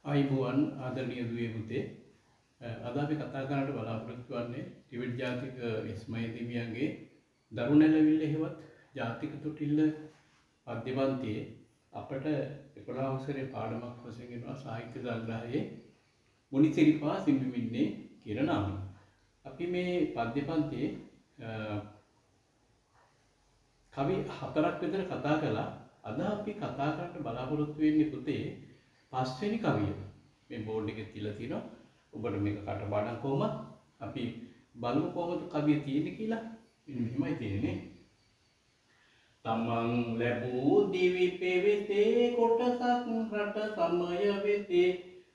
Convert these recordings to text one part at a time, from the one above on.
අයිබෝවන් ආදරණීය දුවේ පුතේ අද අපි කතා කරන්නට බලාපොරොත්තු වෙන්නේ ටිබෙට් ජාතික ඉස්මයිල් හිමියන්ගේ දරුණැලවිල්ල හේවත් ජාතික තොටිල්ල පද්‍ය පන්තියේ අපට 11 වසරේ පාඩමක් වශයෙන් එනවා සාහිත්‍ය සංග්‍රහයේ මුනිසිරිපා සිඹිමින්නේ කියන නාමයෙන්. අපි මේ පද්‍ය පන්තියේ කවි 4ක් විතර කතා කළා. අද අපි කතා කරන්න බලාපොරොත්තු වෙන්නේ පුතේ පස්වෙනි කවිය. මේ බෝඩ් එකේ තියලා තියෙනවා. ඔබට මේක කටපාඩම් කොහොමද? අපි බලමු කොහොමද කවිය තියෙන්නේ කියලා. මෙන්න මෙහෙමයි තියෙන්නේ. තමන් ලැබූ දිවි පෙවෙතේ කොටසක් රට සමය වෙතේ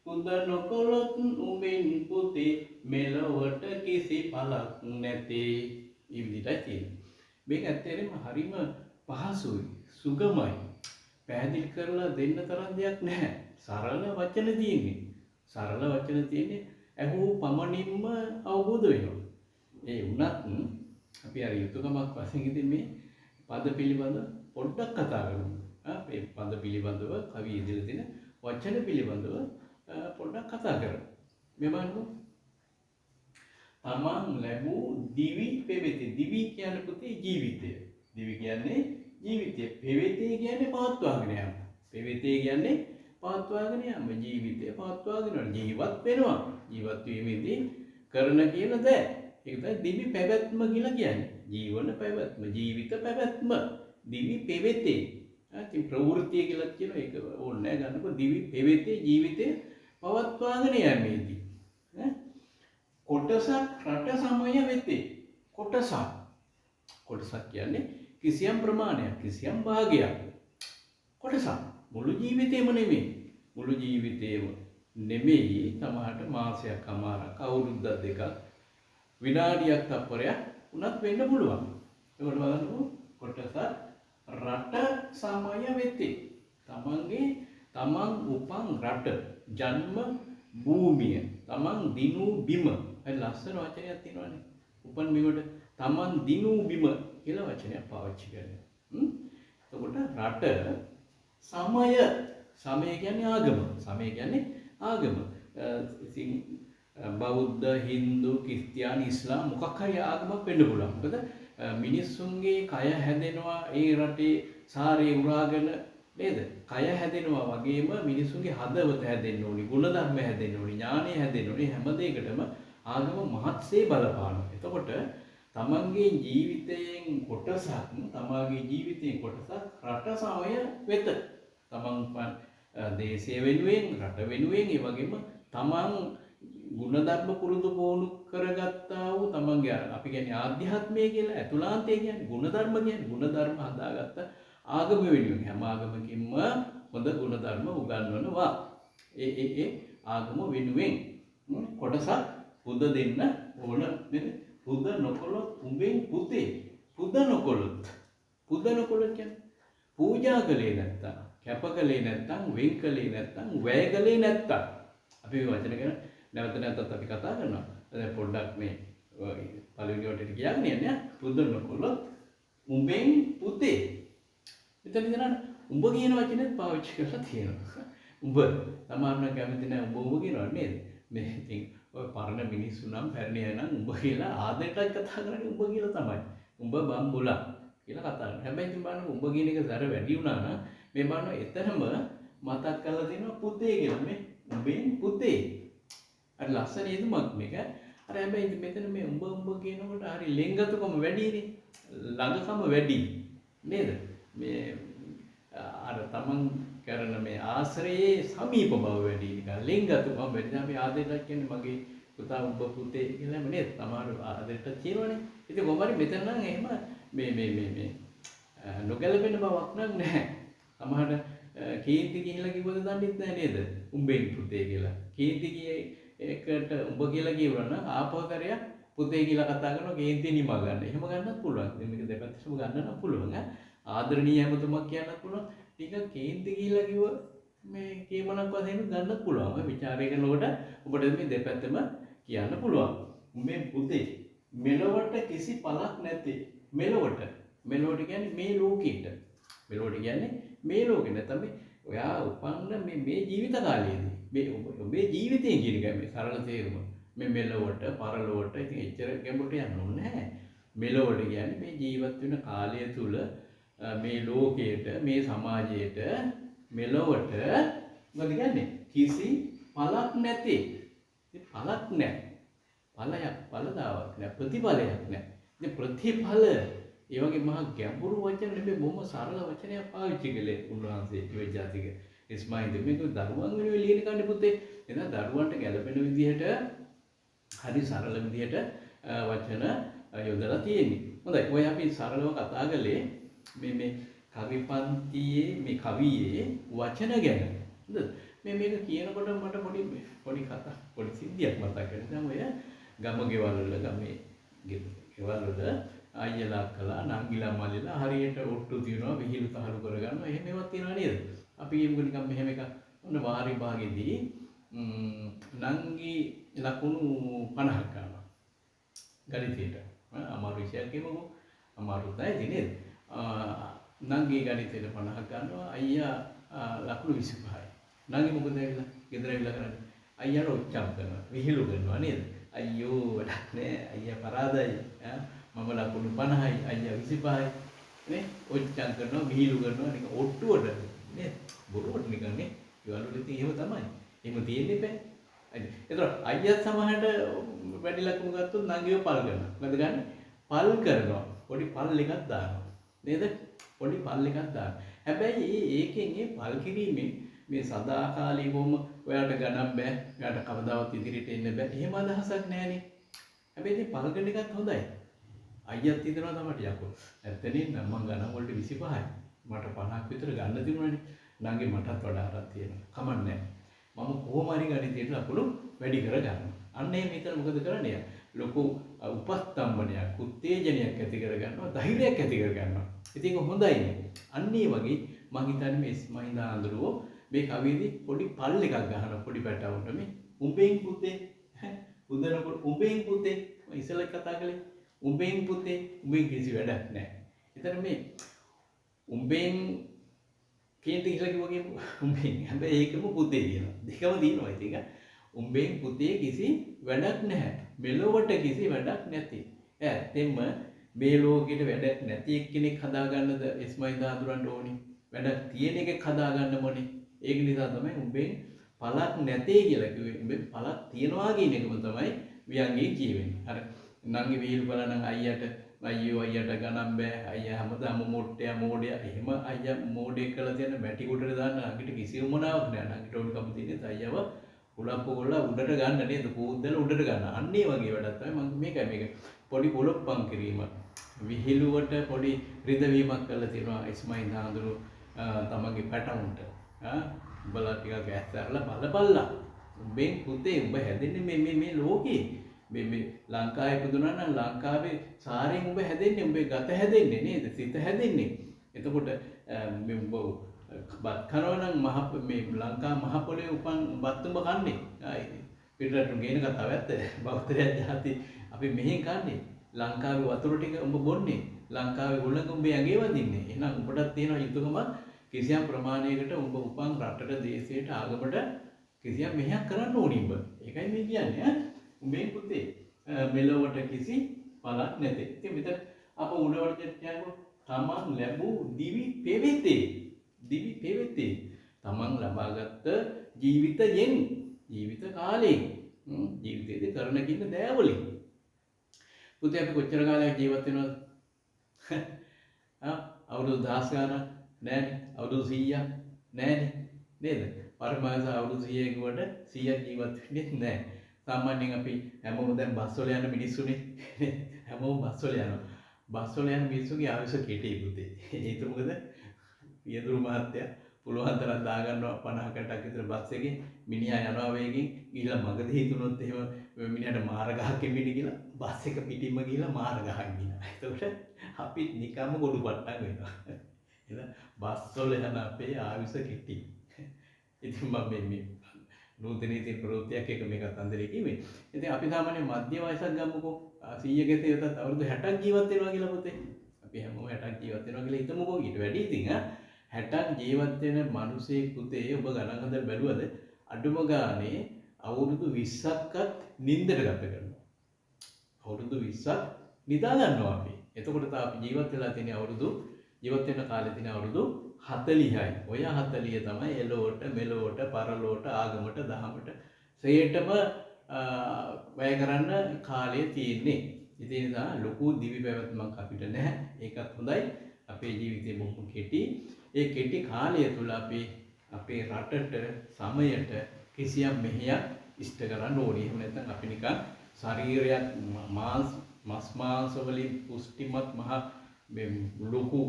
කුද නොකොලොත් උඹෙන් පුතේ මෙලොවට කිසි පළක් නැතේ. මේ විදිහටයි තියෙන්නේ. මේක ඇත්තටම හරිම පහසුයි, සුගමයි. පැහැදිලි කරලා දෙන්න තරම් දෙයක් නැහැ. සරල වචන තියෙන්නේ. සරල වචන තියෙන්නේ අහූ පමණින්ම අවබෝධ වෙනවා. ඒ වුණත් අපි අර යුතුයකමක් වශයෙන් ඉතින් මේ පද පිළිබඳ පොඩ්ඩක් කතා කරමු. මේ පද පිළිබඳව කවිය ඉදිරියේ තියෙන වචන පිළිබඳව පොඩ්ඩක් කතා කරමු. මෙවන්නු තමන් ලැබූ දිවි පෙවෙතේ. දිවි කියන්නේ පුතේ ජීවිතය. දිවි කියන්නේ ජීවිතය. පෙවෙතේ කියන්නේ පවත්වාගෙන යාම. පෙවෙතේ කියන්නේ පවත්වාගෙන යාම. ජීවිතය පවත්වාගෙන යනවා. ජීවත් වෙනවා. ජීවත් වීමේදී කරන කියන දේ. ඒක තමයි දිවි පැවැත්ම කියලා කියන්නේ. ජීවන පැවැත්ම, ජීවිත පැවැත්ම. දිවි පෙවෙතේ. ඉතින් ප්‍රවෘත්තිය කියලා කියන එක ඕනේ නැහැ ගන්නකො. දිවි පෙවෙතේ ජීවිතය පවත්වාගෙන යෑමේදී. කොටසක් රට සමය වෙතේ. කොටසක් කියන්නේ කිසියම් ප්‍රමාණයක්, කිසියම් භාගයක්. කොටසක් මුළු ජීවිතේම නෙමෙයි. මුළු ජීවිතේම නෙමෙයි. සමහරට මාසයක්, අමාරක්, අවුරුද්දක් දෙකක්, විනාඩියක්, තප්පරයක් උනත් වෙන්න පුළුවන්. ඒකට බලන්නකො කොටසක් රට සමය වෙතේ. තමන් උපන් රට, ජන්ම භූමිය, තමන් දිනූ බිම. ඒ ලස්සන වචනයක් තියෙනවානේ. උපන් බිමට තමන් දිනූ බිම කියලා වචනයක් පාවිච්චි කරනවා. එතකොට රට සමය කියන්නේ ආගම. සමය කියන්නේ ආගම. ඉතින් බෞද්ධ, හින්දු, ක්‍රිස්තියානි, ඉස්ලාම් මොකක් හරි ආගමක් වෙන්න පුළුවන්. මොකද මිනිස්සුන්ගේ කය හැදෙනවා ඒ රටේ සාරේ උරාගෙන නේද? කය හැදෙනවා වගේම මිනිස්සුන්ගේ හදවත හැදෙන්න ඕනි, ගුණධර්ම හැදෙන්න ඕනි, ඥානය හැදෙන්න ඕනි. හැම දෙයකටම ආගම මහත්සේ බලපානවා. එතකොට තමන්ගේ ජීවිතයෙන් කොටසක් රට සමය වෙත. තමන් දේශය වෙනුවෙන්, රට වෙනුවෙන්, ඒ වගේම තමන් ගුණධර්ම පුරුදු පුහුණු කරගත්තා වූ තමන්ගේ අපි කියන්නේ ආධ්‍යාත්මය කියලා, ඇතුළාන්තය කියන්නේ ගුණධර්ම හදාගත්ත ආගම වෙනුවෙන්. හැම ආගමකින්ම හොඳ ගුණධර්ම උගන්වනවා. ඒ ආගම වෙනුවෙන් කොටසක් පුද දෙන්න ඕන නේද? පුද නොකොලොත් උඹෙන් පුතේ. පුද නොකොලොත් කියන්නේ පූජා කළේ නැත්තම්, කැප කළේ නැත්තම්, වෙන් කළේ නැත්තම්, වැය කළේ නැත්තම්. අපි මේ වචන ගැන නැවතත් අපි කතා කරනවා. දැන් පොඩ්ඩක් මේ පළවෙනි වටේට කියන්න යන්නේ. පුද නොකොලොත් උඹෙන් පුතේ. මෙතන ඉඳන් උඹ කියන වචනේත් පාවිච්චි කරලා තියෙනවා. උඹ සමහරවල් කැමති නැහැ උඹ කියනවා නේද? මේ ඉතින් ඔය පරණ මිනිස්සු නම් පැරණි අය නම් උඹ කියලා ආදරෙටයි කතා කරන්නේ. උඹ කියලා තමයි. උඹ බම්බුලා කියලා කතා කරනවා. හැබැයි ඉතින් බලන්න උඹ කියන එක සැර වැඩි වුණා නම් මේ බලන්න එතනම මතක් කරලා දෙනවා පුතේ කියලා. මේ උඹෙන් පුතේ. අර ලස්සන යෙදුමක් මේක. අර හැබැයි ඉතින් මෙතන මේ උඹ කියනකොට හරි ලෙන්ගතුකම වැඩිනේ. ළඟකම වැඩි නේද? මේ අර තමන් කරන මේ ආශ්‍රයේ සමීප බව වැඩි නිකන් ලෙන්ගතුකම වැඩි. අපි ආදරයට කියන්නේ මගේ පුතා උඹ පුතේ කියලාම නේද? සමහර ආදරයට කියනවනේ. ඉතින් කොහොමද මෙතන නම් එහෙම මේ නොගැලපෙන බවක් නම් නැහැ. සමහර කීර්ති කියලා කිව්වද දන්නේ නැහැ නේද? උඹෙන් පුතේ කියලා. කීර්ති එකට උඹ කියලා කියවන ආපහකරයක් පුතේ කියලා කතා කරනවා. කීර්ති නිම ගන්න. එහෙම ගන්නත් පුළුවන්. මේක දෙපැත්තටම ගන්න නම් පුළුවන්. ආදරණීය හැමතුමක් කියන්නත් පුළුවන්. ටික කේන්ති කියලා කිව්ව මේ කේමනක් වශයෙන් ගන්නත් පුළුවන්. ඔය ਵਿਚාරය කරනකොට ඔබට මේ දෙපැත්තම කියන්න පුළුවන්. මේ පුතේ මෙලොවට කිසි පළක් නැති. මෙලොවට කියන්නේ මේ ලෝකෙට. මෙලොවට කියන්නේ මේ ලෝකෙ නැත්නම් ඔයා උපන්න මේ ජීවිත කාලයේදී මේ ඔබේ ජීවිතය කියන එකයි මේ සරල තේරුම. මේ මෙලොවට පරලොවට ඉතින් එච්චර ගැඹුරට යන්න ඕනේ නැහැ. මෙලොවට කියන්නේ මේ ජීවත් වෙන කාලය තුල මේ ලෝකයට මේ සමාජයට මෙලොවට මොකද කියන්නේ කිසි පළක් නැති. ඉතින් පළක් නැහැ. ඵලදාවක් නැහැ. ප්‍රතිඵලයක් නැහැ. ඉතින් ප්‍රතිඵල ඒ වගේ මහා ගැඹුරු වචන නෙමෙයි බොහොම සරල වචනයක් පාවිච්චි කළේ උන්වහන්සේ මේ ජාතික ඉස්මායිල් මේක දරුවන් වෙනුවෙන් ලියන කන්නේ පුතේ. එහෙනම් දරුවන්ට ගැළපෙන විදිහට හරි සරල විදිහට වචන යොදලා තියෙන්නේ. හොඳයි. ඔය අපි සරලව කතා කළේ මේ කවි පන්තියේ මේ කවියේ වචන ගැන. හරිද? මේක කියනකොට මට පොඩි කතා පොඩි සිද්ධියක් මතක් වෙනවා. දැන් ඔය ගම ගෙවල් වල ගමේ ගෙවල් වල අයියලා කළා නංගිලා මල්ලිලා හරියට ඔට්ටු තියනවා විහිළු තහළු කරගන්නවා. එහෙම ඒවා තියනවා නේද? අපි කියමුකෝ නිකන් මෙහෙම එකක් ඔන්න වාරි භාගෙදී නංගි ලකුණු 50ක් ගන්නවා. ගණිතයට. අමාරු විෂයක් කියමුකෝ. අමාරු තමයි නේද? නංගි ගණිතයට 50ක් ගන්නවා. අයියා ලකුණු 25යි. නංගි මොකද ඇවිල්ලා ගෙදර ඇවිල්ලා කරන්නේ? අයියාට ඔච්චම් කරනවා. විහිළු කරනවා නේද? අයියෝ වැඩක් නෑ. අයියා පරාදයි. මම ලකුණු 50යි. අයියා 25යි. නේ? ඔච්චම් කරනවා විහිළු කරනවා නිකන් ඔට්ටුවට නේද? බොරුවට නිකන් නේ. ඒවලු ඉතින් එහෙම තමයි. එහෙම තියෙන්නේ බෑ. ඒතර අයියා සමහරට වැඩි ලකුණු ගත්තොත් නංගිව පල් කරනවා. මොකද ගන්න? පල් කරනවා. පොඩි පල් එකක් දානවා. නේද? පොඩි පල් එකක් දානවා. හැබැයි ඒකෙන් ඒ පල් කිරීමෙන් මේ සදාකාලිකවම ඔයාලට ගණන් බෑ. ඔයාලට කවදාවත් ඉදිරියට එන්න බෑ. එහෙම අදහසක් නෑනේ. හැබැයි ඉතින් පල් කරන එකත් හොඳයි. අයියත් හිතනවා තමයි යකෝ. ඇත්තනේ නම් මං ගණන් වලට 25යි. මට 50ක් විතර ගන්න තිබුණානේ. නංගි මටත් වඩා අරක් තියෙනවා. කමන්නේ මම කොහොම හරි ගණිතයට ලකුණු වැඩි කරගන්නවා. අන්න එහෙම හිතලා මොකද කරන්නේ? ලොකු උපස්තම්භනයක්, උත්තේජනයක් ඇති කරගන්නවා, ධෛර්යයක් ඇති කරගන්නවා. ඉතින් ඒක හොඳයිනේ. අන්න ඒ වගේ මං හිතන්නේ මේ ඉස්මායිල් ආන්දරුවෝ මේ කවියේදී පොඩි පල් එකක් ගහනවා පොඩි පැටවුන්ට මේ උඹෙන් පුතේ උදනකොට උඹෙන් පුතේ මම ඉස්සෙල්ලා කතා කළේ උඹෙන් පුතේ උඹෙන් කිසි වැඩක් නැහැ. එතන මේ උඹෙන් කේන්ති කියලා කිව්වගේ උඹෙන් හැබැයි ඒකම පුතේ කියනවා. දෙකම දිනනවා ඉතින්. උඹෙන් පුතේ කිසි වැඩක් නැහැ. මෙලොවට කිසි වැඩක් නැති. ඇත්තෙන්ම මේ ලෝකෙට වැඩක් නැති එක්කෙනෙක් හදාගන්නද ඉස්මායිල් ආදුරන්ට ඕනි. වැඩක් තියෙන එකෙක් හදාගන්න ඕනේ. ඒක නිසා තමයි උඹෙන් පළක් නැtei කියලා කිව්වේ. උඹෙන් පළක් තියනවා කියන එකම තමයි වියංගේ කියවෙන්නේ. අර නංගි විහිළු බලන අයියට අයියට ගණන් බෑ. අයියා හැමදාම මෝඩයා. එහෙම අයියා මෝඩේ කරලා තියෙන මැටි කුඩට දාන්න නංගිට කිසිම මොනාවක් නෑ. නංගිට ඕන කම තියෙන්නේ අයියව උලප්පු කොල්ලා උඩට ගන්න නේද? පූද්දල උඩට ගන්න. අන්න ඒ වගේ වැඩක් තමයි මම මේක පොඩි පොලොප්පම් කිරීම. විහිළුවට පොඩි රිදවීමක් කරලා තියෙනවා ඉස්මායිල් ආන්දරු තමන්ගේ පැටවුන්ට. උඹලා ටිකක් ඇස්සරලා බලපල්ලා. උඹෙන් පුතේ උඹ හැදෙන්නේ මේ ලෝකේ. මේ ලංකාවේ ඉපදුනා නම් ලංකාවේ සාරෙන් උඹ හැදෙන්නේ. උඹේ ගත හැදෙන්නේ නේද? සිත හැදෙන්නේ. එතකොට මේ උඹ බත් කනවා නම් මේ ලංකා මහ පොළේ උපන් බත් උඹ කන්නේ. පිටරට ගේන කතාව ඇත්ත. බෞද්ධයන් ජාති අපි මෙහෙන් කන්නේ. ලංකාවේ වතුර ටික උඹ බොන්නේ. ලංකාවේ හුළඟ උඹේ ඇඟේ වදින්නේ. එහෙනම් උඹටත් තියෙන යුතුයකම කිසියම් ප්‍රමාණයකට උඹ උපන් රටට දේශයට ආගමට කිසියම් මෙහෙයක් කරන්න ඕනි උඹ. ඒකයි මේ කියන්නේ උඹේ පුතේ මෙලොවට කිසි පළක් නැතේ. ඉතින් මෙතන අප උඩවට කියනවා තමන් ලැබූ දිවි පෙවෙතේ තමන් ලබාගත් ජීවිතයෙන් ජීවිත කාලයෙන් ජීවිතයේදී කරන කින්න දෑවලින් පුතේ අපි කොච්චර කාලයක් ජීවත් වෙනවද? අවුරුදු 10 ගානක් නෑනේ. අවුරුදු 100ක් නෑනේ. නේද? පරමාස අවුරුදු 100 කිව්වට 100ක් ජීවත් වෙන්නේ නෑ. සාමාන්‍යයෙන් අපි හැමෝම දැන් බස් වල යන මිනිස්සුනේ. හැමෝම බස් වල යනවා. බස් වල යන මිනිස්සුගේ ආයුෂ කෙටි පුතේ. ඒක මොකද? පියදුරු මහත්තයා පුළුවන් තරම් දාගන්නවා 50කටක් විතර බස් එකේ මිනිහා යනවා වේගෙන් ගිහිල්ලා මගදී හිතුනොත් එහෙම මිනිහාට මාර ගහක් එමිනි කියලා බස් එක පිටින්ම ගිහිල්ලා මාර ගහක් ගිනා. එතකොට අපි නිකම්ම ගොඩු පට්ටම් වෙනවා. එහෙනම් බස් වල යන අපේ ආයුෂ කෙටි. ඉතින් මම මේ නූතන නීති ප්‍රවෘත්තියක් එක මේක අතන්දරේ කිව්වේ. ඉතින් අපි සාමාන්‍ය මධ්‍ය වයසක් ගමුකෝ. 100 ගෙතේ උතත් අවුරුදු 60ක් ජීවත් වෙනවා කියලා පුතේ. අපි හැමෝම 60ක් ජීවත් වෙනවා කියලා හිතමුකෝ. ඊට වැඩි ඉතින් 60ක් ජීවත් වෙන මිනිසේ පුතේ ඔබ ගණන් හදලා බැලුවද අඩුම ගානේ අවුරුදු 20ක්වත් නිින්දට ගත කරනවා. අවුරුදු 20ක් නිදා ගන්නවා අපි. එතකොට අපි ජීවත් වෙලා තියෙන අවුරුදු ජීවත් වෙන කාලේ තියෙන අවුරුදු 40යි. ඔය 40 තමයි එලොවට, මෙලොවට, පරලොවට, ආගමට, දහමට සේටම වැය කරන්න කාලය තියෙන්නේ. ඉතින් ඒ නිසා ලොකු දිවි පැවැත්මක් අපිට නැහැ. ඒකත් හොඳයි. අපේ ජීවිතේ බොහොම කෙටි. ඒ කෙටි කාලය තුල අපි අපේ රටට, සමයට කිසියම් මෙහෙයක් ඉෂ්ට කරන්න ඕනේ. එහෙම නැත්නම් අපි නිකන් ශරීරයක් මස් මාංශ වලින් පුෂ්ටිමත් මහ ලොකු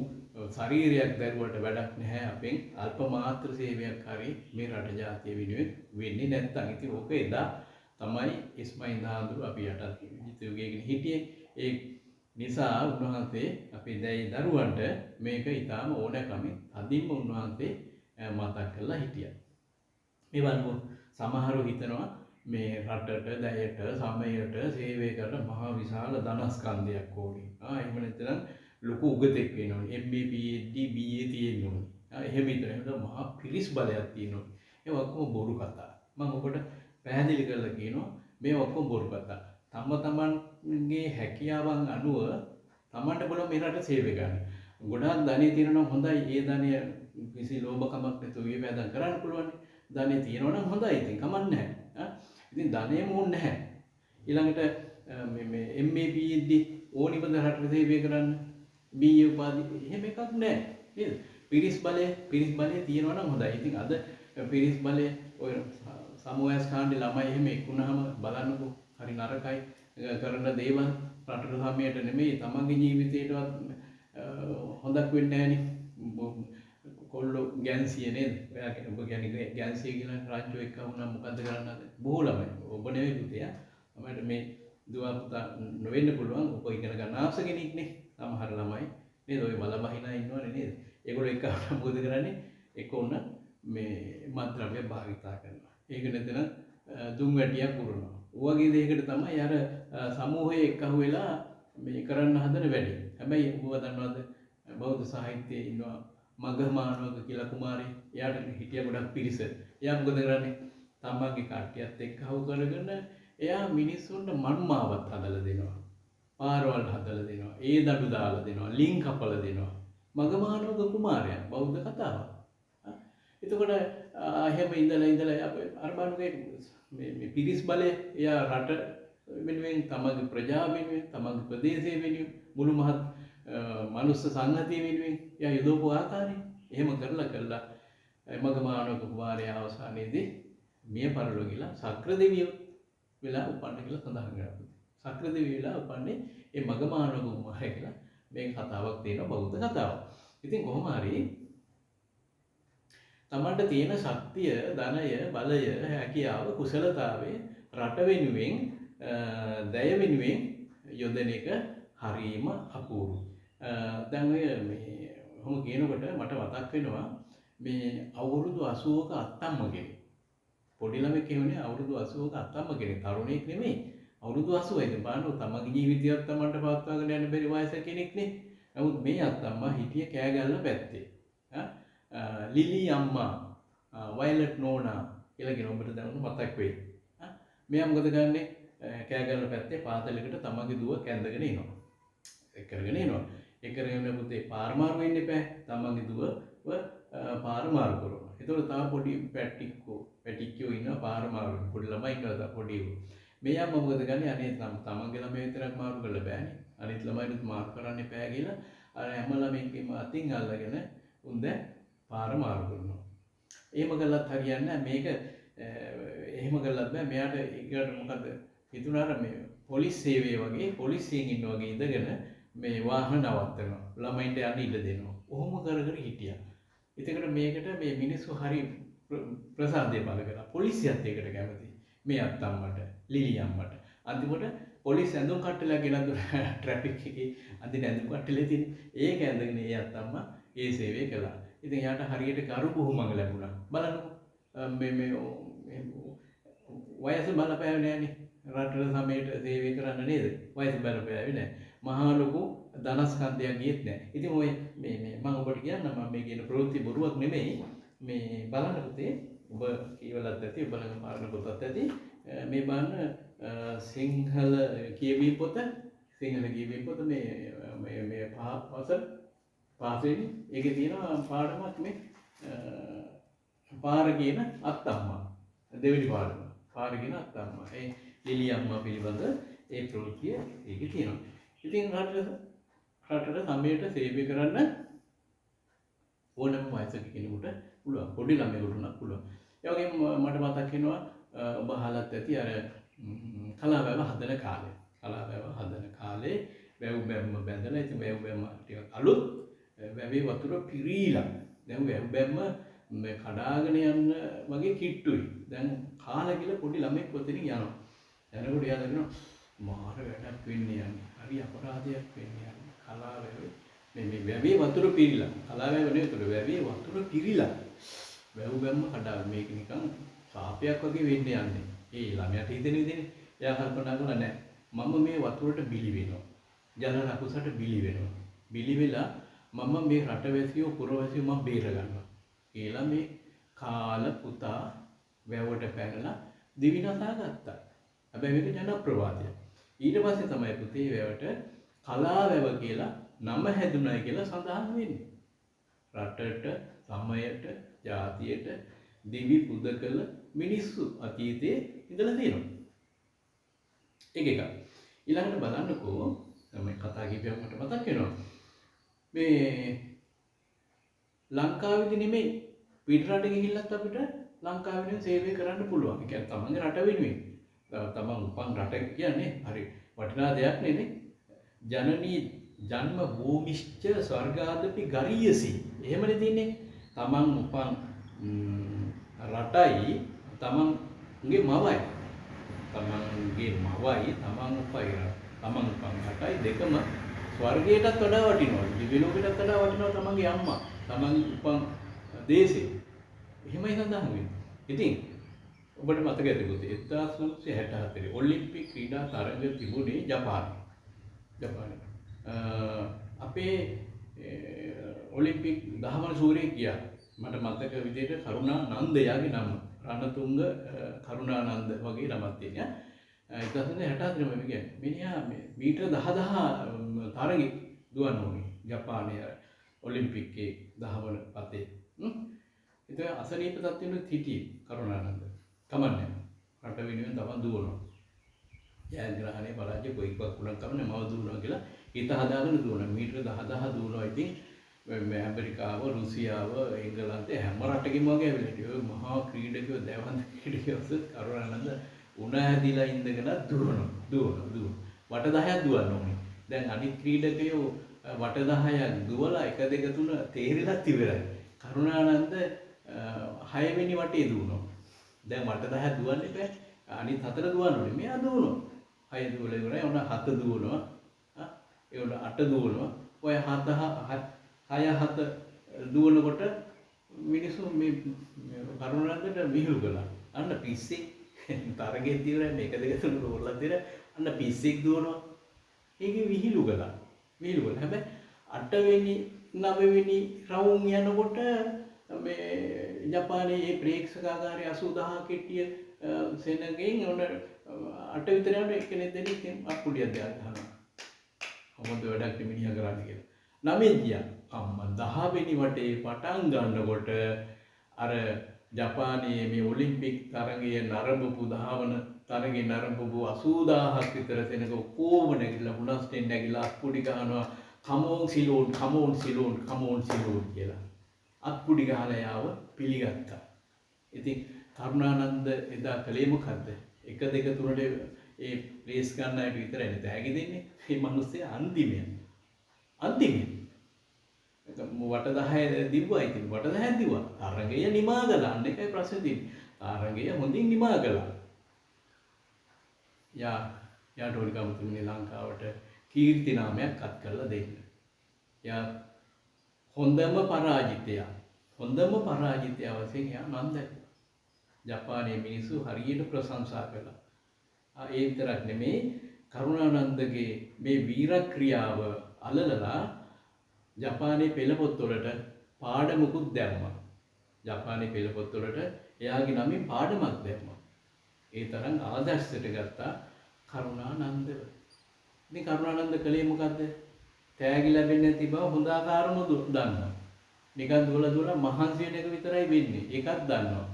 ශරීරයක් දරුවට වැඩක් නැහැ. අපෙන් අල්ප මාත්‍ර සේවයක් හරි මේ රට ජාතිය වෙනුවෙන් වෙන්නේ නැත්නම් ඉතින් ඕක එදා තමයි ඉස්මයිල් නාඳුරු අපි යටත් යුගයකින් හිටියේ. ඒ නිසා උන්වහන්සේ අපේ දැයි දරුවන්ට මේක ඊටාම ඕනෑකමින් අදින්ම උන්වහන්සේ මතක් කරලා හිටියා. මේ වගේ සමහරව හිතනවා මේ රටට, දැයට, සමයට සේවය කරන මහා විශාල ධනස්කන්ධයක් ඕනේ. එහෙම නැත්නම් ලොකු උගතෙක් වෙන්න ඕනේ. MA, PhD, BA තියෙන්න ඕනේ. එහෙම හිතන මහා පිරිස් බලයක් තියෙන්න ඕනේ. ඒ ඔක්කොම බොරු කතා. මම ඔබට පැහැදිලි කරලා කියනවා මේ ඔක්කොම බොරු කතා. තමන්ගේ හැකියාවන් අනුව තමන්ට බලව මේ රට සේවය ගන්න. ගොඩාක් ධනෙ තියෙනවා හොඳයි. ඒ ධනෙ කිසි ලෝභකමක් නැතුව විවේදම් කරන්න පුළුවන්. ධනෙ තියෙනවා නම් හොඳයි. ඉතින් කමක් නැහැ. ඉතින් ධනෙම ඕනේ නැහැ. ඊළඟට මේ MA, PhD ඕනිවද රට සේවය කරන්න. BA උපාධි එහෙම එකක් නැහැ. නේද? පිරිස් බලය තියෙනවා නම් හොඳයි. ඉතින් අද පිරිස් බලය ඔය සමෝයස් කාණ්ඩේ ළමයි එහෙම එක්ුණාම බලන්නකෝ හරි නරකයි කරන දේවල් රටට සමයට නෙමෙයි තමන්ගේ ජීවිතේටවත් හොඳක් වෙන්නේ නැහනේ. කොල්ලෝ ගැන්සිය නේද? ඔයා ඔබ කියන්නේ ගැන්සිය කියන රාජ්‍ය එක්ක වුණා මොකද්ද කරන්නද? බොහෝ ළමයි. ඔබ නෙවෙයි පුතේ. තමයි මේ දුව පුතා නොවෙන්න පුළුවන්. ඔබ ඉගෙන ගන්න ආස කෙනෙක්නේ. සමහර ළමයි නේද? ඔය බලබහිනා ඉන්නවනේ නේද? ඒගොල්ලෝ එක්ක මොකද කරන්නේ? එක්ක උන්න මේ මත්ද්‍රව්‍ය භාවිතා කරනවා. ඒක නැතන දුම් වැටියක් පුරනවා. ඔයගේ දෙයකට තමයි අර සමූහයේ එක්කහුව වෙලා මේ කරන්න හදන වැඩේ. හැබැයි ඔබ දන්නවද බෞද්ධ සාහිත්‍යයේ ඉන්නවා මගමානවක කියලා කුමාරයෙක්. එයාට හිටිය ගොඩක් පිරිස. එයා මොකද කරන්නේ? තමන්ගේ කට්ටියත් එක්කහුව කරගෙන එයා මිනිස්සුන්ට මන්මාවත් හදලා දෙනවා. පාරවල් හදලා දෙනවා. ඒ දඩු දාලා දෙනවා. ලිං කපලා දෙනවා. මගමානවක කුමාරයා බෞද්ධ කතාවක්. එතකොට එහෙම ඉඳලා අර බලුගේ මේ පිරිස් බලය එයා රට වෙනුවෙන් තමන්ගේ ප්‍රජාව වෙනුවෙන් තමන්ගේ ප්‍රදේශය වෙනුවෙන් මුළු මහත් මනුස්ස සංහතිය වෙනුවෙන් එයා යොදවපු ආකාරය එහෙම කරලා මගමානවක කුමාරයා අවසානයේදී මිය පරලෝ ගිලා සක්‍ර දෙවියෝ වෙලා උපන්න කියලා සඳහන් කරනවා. සක්‍ර දෙවියෝ වෙලා උපන්නේ ඒ මගමානවක කුමාරයා කියලා මේ කතාවක් තියෙනවා බෞද්ධ කතාවක්. ඉතින් කොහොම හරි තමන්ට තියෙන ශක්තිය, ධනය, බලය, හැකියාව, කුසලතාවය රට වෙනුවෙන්, දැය වෙනුවෙන් යොදන එක හරීම අපූර්ව. දැන් ඔය මේ ඔහොම කියනකොට මට මතක් වෙනවා මේ අවුරුදු 80ක අත්තම්ම කෙනෙක්. පොඩි ළමෙක් කියවනේ අවුරුදු 80ක අත්තම්ම කෙනෙක්. තරුණයෙක් නෙමෙයි. අවුරුදු 80යි. ඉතින් බලන්න තමන්ගේ ජීවිතයත් තමන්ට පවත්වාගෙන යන්න බැරි වයසක කෙනෙක් නේ. නමුත් මේ අත්තම්මා හිටිය කෑගල්ල පැත්තේ. ලිලි අම්මා වයලට් නෝනා කියලා කියන ඔබට දැනුණු මතක් වෙයි. මෙයා මොකද කරන්නේ? කෑගල්ල පැත්තේ පාතලයකට තමන්ගේ දුව කැඳගෙන එනවා. ඒක කරගෙන එනවා. ඒක කරගෙන පුතේ පාර මාරු වෙන්න එපා. තමන්ගේ දුවව පාර මාරු කරනවා. ඒතකොට තව පොඩි පැටික්කෝ ඉන්නවා පාර මාරු වෙන. පොඩි ළමයි ඉන්නවා පොඩි උ. මෙයා මොකද කරන්නේ? අනේ තමන්ගේ ළමයි විතරක් මාරු කරලා බෑනේ. අනිත් ළමයිනුත් මාරු කරන්න එපා කියලා අර හැම ළමෙක්ගේම අතින් අල්ලගෙන උන්ද පාර මාරු කරනවා. එහෙම කළත් හරියන්නේ නැහැ. මේක එහෙම කළත් බෑ. මෙයාට ඒකට මොකද හිතුණාර මේ පොලිස් සේවය වගේ පොලිසියෙන් ඉන්න වගේ ඉඳගෙන මේ වාහන නවත්තනවා. ළමයින්ට යන්න ඉඩ දෙනවා. ඔහොම කර හිටියා. ඒකට මේකට මේ මිනිස්සු හරි ප්‍රසාදය පළ කරා. පොලිසියත් ඒකට කැමති. මේ අත්තම්මට, ලිලි අම්මට. අන්තිමට පොලිස් ඇඳුම් කට්ටලයක් ගෙනත් ට්‍රැෆික් එකේ අඳින ඇඳුම් කට්ටලේ තියෙන. ඒක ඇඳගෙන ඒ අත්තම්මා ඒ සේවය කළා. ඉතින් එයාට හරියට කරු බුහුමඟ ලැබුණා. බලන්නකෝ මේ වයස බලපෑවේ නෑනේ. රටට සමයට සේවය කරන්න නේද? වයස බලපෑවේ නෑ. මහා ලොකු ධනස්කන්ධයක් ගියෙත් නෑ. ඉතින් ඔය මේ මම ඔබට කියන්නම් මම මේ කියන ප්‍රවෘත්ති බොරුවක් නෙමෙයි. මේ බලන්න පුතේ ඔබ කියවලත් ඇති ඔබ ළඟ පාරන පොතත් ඇති මේ බලන්න සිංහල කියවීම් පොත සිංහල කියවීම් පොත මේ පහවසර පාසලේ ඒකේ තියෙනවා පාඩමක් මේ පාර කියන අත්තම්මා දෙවෙනි පාඩම පාර කියන අත්තම්මා ඒ ලිලි අම්මා පිළිබඳ ඒ ප්‍රවෘත්තිය ඒකේ තියෙනවා. ඉතින් රටට සමයට සේවය කරන්න ඕනම වයසක කෙනෙකුට පුළුවන්. පොඩි ළමයෙකුට උනත් පුළුවන්. ඒ වගේම මට මතක් වෙනවා ඔබ අහලත් ඇති අර කලාවැව හදන කාලේ. කලාවැව හදන කාලේ වැව් බැම්ම බැඳලා ඉතින් වැව් බැම්ම ටිකක් අලුත් වැවේ වතුර පිරීලා. දැන් වැව් බැම්ම මේ කඩාගෙන යන්න වගේ කිට්ටුයි. දැන් කාලා කියලා පොඩි ළමෙක් ඔතනින් යනවා. යනකොට එයා දකිනවා මාර වැඩක් වෙන්නේ යන්නේ. හරි අපරාධයක් වෙන්නේ යන්නේ. කලාවැවේ මේ වැවේ වතුර පිරීලා. කලාවැව නෙවෙයි වැවේ වතුර පිරීලා. වැව් බැම්ම කඩාගෙන මේක නිකන් සාපයක් වගේ වෙන්නේ යන්නේ. ඒ ළමයාට හිතෙන විදිහනේ. එයා කල්පනා කළා නෑ. මම මේ වතුරට බිලි වෙනවා. ජල රකුසට බිලි වෙනවා. බිලි වෙලා මම මේ රටවැසියෝ පුරවැසියෝ මම බේර ගන්නවා. කියලා මේ කාල පුතා වැවට පැනලා දිවිනසා ගත්තා. හැබැයි මේක ජනප්‍රවාදයක්. ඊට පස්සේ තමයි පුතේ වැවට කලාවැව කියලා නම හැදුණයි කියලා සඳහන් වෙන්නේ. රටට, සමයට, ජාතියට දිවි පුද කළ මිනිස්සු අතීතයේ ඉඳලා තියෙනවා. එක. ඊළඟට බලන්නකෝ මේ කතා කිව්වම මට මතක් වෙනවා. මේ ලංකාවේදී නෙමෙයි පිටරට ගිහිල්ලත් අපිට ලංකාවෙන් සේවය කරන්න පුළුවන්. ඒ කියන්නේ තමන්ගේ රට වෙනුවෙන්. තමන් උපන් රට කියන්නේ හරි වටිනා දෙයක් නේ. ජනනී ජන්ම භූමිශ්ච ස්වර්ගාදපි ගරියසි. එහෙමනේ තියෙන්නේ. තමන් උපන් රටයි තමන්ගේ මවයි. තමන්ගේ මවයි තමන් උපයි තමන් උපන් රටයි දෙකම ස්වර්ගයටත් වඩා වටිනවා. දිව්‍ය ලෝකයටත් වඩා වටිනවා තමන්ගේ අම්මා. තමන් උපන් දේශේ. එහෙමයි සඳහන් වෙන්නේ. ඉතින් ඔබට මතක ඇති පුතේ 1964 ඔලිම්පික් ක්‍රීඩා තරඟ තිබුණේ ජපානයේ. අපේ ඔලිම්පික් දහවන සූරියෙක් ගියා. මට මතක විදිහට කරුණානන්දයාගේ නම. රණතුංග කරුණානන්ද වගේ නමක් තියෙනවා. 1964 මම කියන්නේ. මිනිහා මීටර 10000 තරගෙ දුවන්න ඕනේ. ජපානයේ ඔලිම්පික්කේ දහවන පතේ. ඉතින් අසනීප තත්ත්වෙට හිටියේ කරුණානන්ද. කමන්නේ. රට වෙනුවෙන් තමන් දුවනවා. ජයග්‍රහණේ පරාජය කොයිකක් උනක් කමන්නේ මම දුවනවා කියලා හිත හදාගෙන දුවනවා. මීටර 10000 දුවනවා. ඉතින් මේ ඇමරිකාව, රුසියාව, එංගලන්තේ හැම රටකෙම වගේ ඇවිල්ලා හිටියෝ මහා ක්‍රීඩකයෝ දැවන්ත ක්‍රීඩකයෝ කරුණානන්ද උණ ඇදිලා ඉඳගෙන දුවනවා. වට 10ක් දුවන්න ඕනේ. දැන් අනිත් ක්‍රීඩකයෝ වට 10ක් දුවලා 1 2 3 තේරිලත් ඉවරයි. කරුණානන්ද 6 වෙනි වටේ දුවනවා. දැන් වට 10ක් දුවන්න එපා. අනිත් 4 දුවන්න ඕනේ. මෙයා දුවනවා. 6 දුවලා ඉවරයි. ඔන්න 7 දුවනවා. ඒ වල 8 දුවනවා. ඔය 6 දුවනකොට මිනිස්සු මේ කරුණානන්දට විහිළු කළා. අන්න පිස්සෙක් තරගෙත් ඉවරයි. මේක දෙක තුන රෝල්ලක් දෙන අන්න පිස්සෙක් දුවනවා. ඒකේ විහිළු කළා. හැබැයි 8 වෙනි 9 වෙනි රවුම් යනකොට මේ ජපානයේ මේ ප්‍රේක්ෂකාගාරයේ 80000 කෙටිය සෙනගෙන් උන 8 විතර යනකොට එක්කෙනෙක් දෙන්නේ අක්කුඩියක් දාලා ගහනවා. මොකද වැඩක් මිනිහා කරන්නේ කියලා. 9 ගියා. අම්මා 10 වෙනි වටේ පටන් ගන්නකොට අර ජපානයේ මේ ඔලිම්පික් තරගයේ නරඹපු ධාවන තරගයේ නරඹපු 80000ක් විතර සෙනග ඔක්කොම නැගිටලා මුණස්ටෙන් නැගිටලා අක්කුඩි ගහනවා. කමෝන් සිලෝන් කියලා. අක්කුඩි ගහලා යාව පිළිගත්තා. ඉතින් කරුණානන්ද එදා කලේ මොකද්ද? 1 2 3ට ඒ රේස් ගන්න අයට විතරයි නේද තෑගි දෙන්නේ. මේ මිනිස්සේ අන්තිමේ. වට 10 දිව්වා ඉතින් වට 10 දිව්වා. තරගය නිමා කළා. අන්න එකයි ප්‍රශ්නේ තියෙන්නේ. තරගය හොඳින් නිමා කළා. යා ටෝනිකමුතුනේ ලංකාවට කීර්ති නාමයක් අත් කරලා දෙන්න. යා හොඳම පරාජිතයා වශයෙන් යා නම් දැක්කා. ජපානයේ මිනිස්සු හරියට ප්‍රශංසා කළා. ඒ විතරක් නෙමේ කරුණානන්දගේ මේ වීරක්‍රියාව අලලලා ජපානයේ පෙළපොත්වලට පාඩමකුත් දැම්මා. ජපානයේ පෙළපොත්වලට එයාගේ නමින් පාඩමක් දැම්මා. ඒ තරම් ආදර්ශයට ගත්තා කරුණානන්දව. ඉතින් කරුණානන්ද කලේ මොකද්ද? තෑගි ලැබෙන්නේ නැති බව හොඳ ආකාරම දන්නවා. නිකන් දුවලා මහන්සි වෙන එක විතරයි වෙන්නේ. ඒකත් දන්නවා.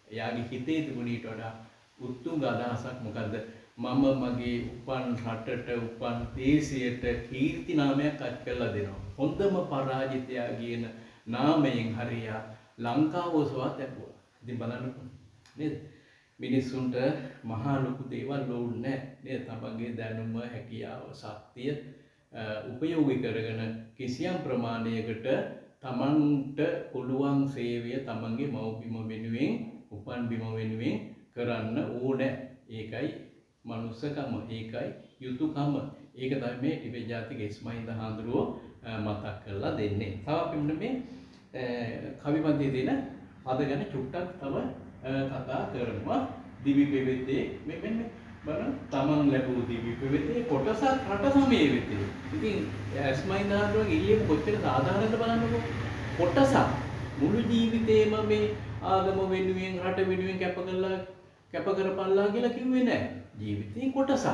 එයාගේ හිතේ තිබුණ ඊට වඩා උතුම් අදහසක් මොකද්ද? මම මගේ උපන් රටට උපන් දේශයට කීර්ති නාමයක් අත් කරලා දෙනවා. හොඳම පරාජිතයා කියන නාමයෙන් හරියා ලංකාව ඔසවා තැබුවා. ඉතින් බලන්නකො නේද? මිනිස්සුන්ට මහා ලොකු දේවල් ඕනේ නේද? තමන්ගේ දැනුම, හැකියාව, ශක්තිය උපයෝගී කරගෙන කිසියම් ප්‍රමාණයකට තමන්ට පුළුවන් සේවය තමන්ගේ මව්බිම වෙනුවෙන්, උපන් බිම වෙනුවෙන් කරන්න ඕනේ. ඒකයි මනුස්සකම, ඒකයි යුතුයකම. ඒක තමයි මේ ටිබෙට් ජාතික ඉස්මායිල් හාමුදුරුවෝ මතක් කරලා දෙන්නේ. තව අපි මේ කවිපදයේ තියෙන පද ගැන චුට්ටක් තව කතා කරනවා. දිවි පෙවෙතේ මෙන්න බලන්න තමන් ලැබූ දිවි පෙවෙතේ කොටසක් රට සමයේ වෙතේ. ඉතින් ඉස්මායිල් හාමුදුරුවෝගේ ඉල්ලීම කොච්චර සාධාරණද බලන්නකෝ. කොටසක් මුළු ජීවිතේම මේ ආගම වෙනුවෙන්, රට වෙනුවෙන් කැප කරපල්ලා කියලා කිව්වේ නෑ. ජීවිතේ කොටසක්.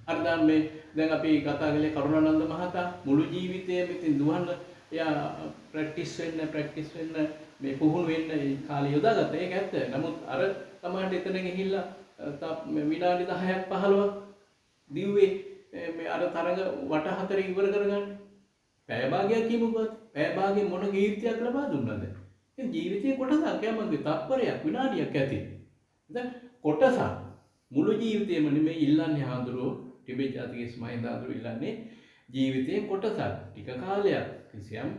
අර දැන් අපි කතා කළේ කරුණානන්ද මහතා මුළු ජීවිතේම ඉතින් දුවන්න එයා ප්‍රැක්ටිස් වෙන්න මේ පුහුණු වෙන්න කාලය යොදාගත්තා. ඒක ඇත්ත. නමුත් අර තමයි එතන ගිහිල්ලා විනාඩි 10ක් 15ක් දිව්වේ මේ අර තරඟ වට හතරේ ඉවර කරගන්න. පැය භාගයක් කියමුකෝ. පැය භාගෙ මොන කීර්තියක් ලබා දුන්නද? ඒ ජීවිතේ කොටසක් යමගේ තත්පරයක් විනාඩියක් ඇති. දැන් කොටසක් මුළු ජීවිතේම නෙමෙයි ඉල්ලන්නේ හාමුදුරුවෝ. ටිබෙට් ජාතික ඉස්මායිල් හාමුදුරුවෝ ඉල්ලන්නේ ජීවිතේ කොටසක්. ටික කාලයක් කිසියම්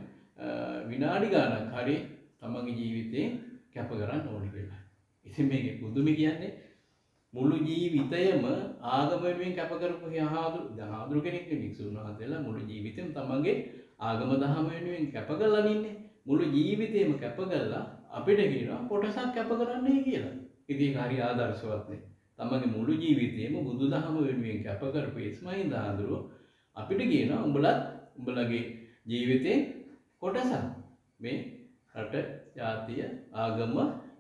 විනාඩි ගානක් හරි තමන්ගේ ජීවිතේ කැප කරන්න ඕනි කියලා. ඉතින් මේකේ පුදුමයි කියන්නේ මුළු ජීවිතයම ආගම වෙනුවෙන් කැප කරපු හාමුදුරු කෙනෙක් නෙවෙයි. වික්ෂුන් වහන්සේලා මුළු ජීවිතේම තමන්ගේ ආගම දහම වෙනුවෙන් කැප කරලා ඉන්නේ. මුළු ජීවිතේම කැප කරලා අපිට කියනවා කොටසක් කැප කරන්නයි කියලා. ඉතින් ඒක හරි ආදර්ශවත් නේ. තමන්ගේ මුළු ජීවිතේම බුදුදහම වෙනුවෙන් කැප කරපු ඉස්මායිල් හාමුදුරුවෝ අපිට කියනවා උඹලගේ ජීවිතේ කොටසක් මේ රට, ජාතිය, ආගම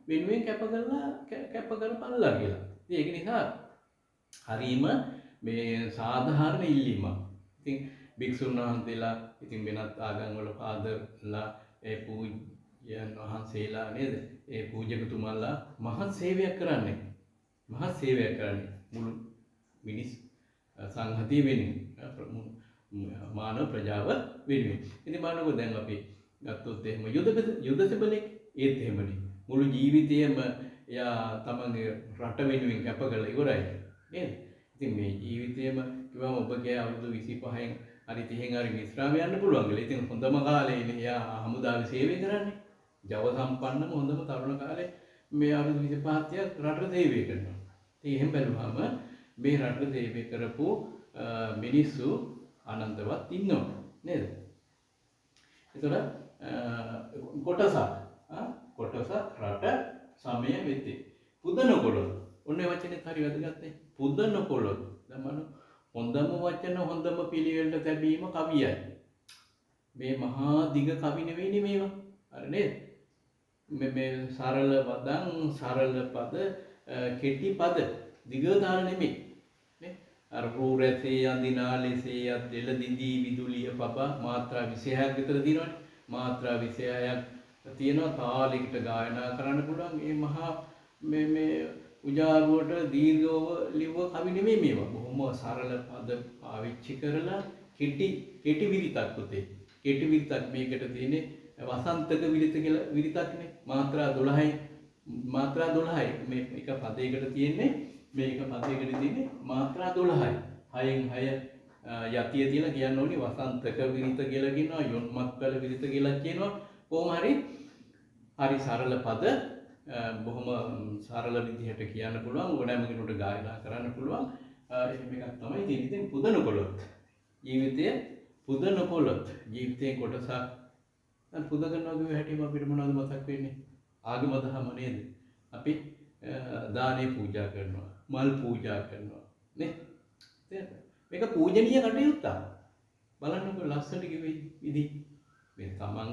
වෙනුවෙන් කැප කරපල්ලා කියලා. ඒක නිසා හරීම මේ සාධාරණ ඉල්ලීමක්. ඉතින් භික්ෂුන් වහන්සේලා ඉතින් වෙනත් ආගම් වල පාදර්ලා ඒ පූජ්‍යයන් වහන්සේලා නේද? ඒ පූජකතුමාලා මහත් සේවයක් කරන්නේ. මුළු මිනිස් සංහතිය වෙනුවෙන්, මානව ප්‍රජාව වෙනුවෙන්. ඉතින් බලන්නකෝ දැන් අපි ගත්තොත් එහෙම යුද සෙබලෙක් ඒත් එහෙමනේ. මුළු ජීවිතේම එයා තමන්ගේ රට වෙනුවෙන් කැප කරලා ඉවරයි නේද? ඉතින් මේ ජීවිතේම කිව්වම ඔබගේ අවුරුදු 25න් හරි 30න් හරි විශ්‍රාම යන්න පුළුවන් කියලා. ඉතින් හොඳම කාලේනේ එයා හමුදාවේ සේවය කරන්නේ. ජව සම්පන්නම හොඳම තරුණ කාලේ මේ අවුරුදු 25ක් රටට සේවය කරනවා. ඉතින් එහෙම බැලුවම මේ රටට සේවය කරපු මිනිස්සු අනන්තවත් ඉන්නවා නේද? ඒතර කොටසක් රට සමය වෙතේ. පුදනකොළොත් ඔන්නේ වචනේත් හරි වැදගත් නේ. පුදනකොළොත් දැන් හොඳම වචන හොඳම පිළිවෙලට තැබීම කවියයි. මේ මහා දිග කවි නෙවෙයිනේ මේවා. හරි නේද? මේ සරල වදන්, සරල පද, කෙටි පද, දිග දාන නෙමෙයි. නේ? අර රූ රැසේ අඳිනා ලෙසේ අත් දෙල දිදී විදුලිය පබා මාත්‍රා 26ක් විතර දිනවනේ. මාත්‍රා 26ක් තියෙනවා. තාලයකට ගායනා කරන්න පුළුවන්. මේ මහා මේ උජාරුවට දීර්ඝව ලිව්ව කවි නෙමෙයි මේවා. බොහොම සරල පද පාවිච්චි කරලා කෙටි විරිතක් පුතේ. කෙටි විරිතක් මේකට තියෙන්නේ වසන්තක විරිත කියලා විරිතක්නේ. මාත්‍රා 12යි. මේ එක පදයකට තියෙන්නේ මාත්‍රා 12යි. 6න් 6 යතිය තියලා කියන්න ඕනේ වසන්තක විරිත කියලා කියනවා. යොන්මත්කල විරිත කියලා කියනවා. කොහොම හරි සරල පද බොහොම සරල විදිහට කියන්න පුළුවන්. ඕනෑම කෙනෙකුට ගායනා කරන්න පුළුවන්. එහෙම එකක් තමයි ජීවිතේ පුදනකොළොත්. ජීවිතේ කොටසක් දැන් පුද කරනවා කියුව හැටිම අපිට මොනවද මතක් වෙන්නේ? ආගම දහම නේද? අපි දානේ පූජා කරනවා, මල් පූජා කරනවා නේ? මේක පූජනීය කටයුත්තක්. බලන්නකො ලස්සනට කිව්වේ විදි. මේ තමන්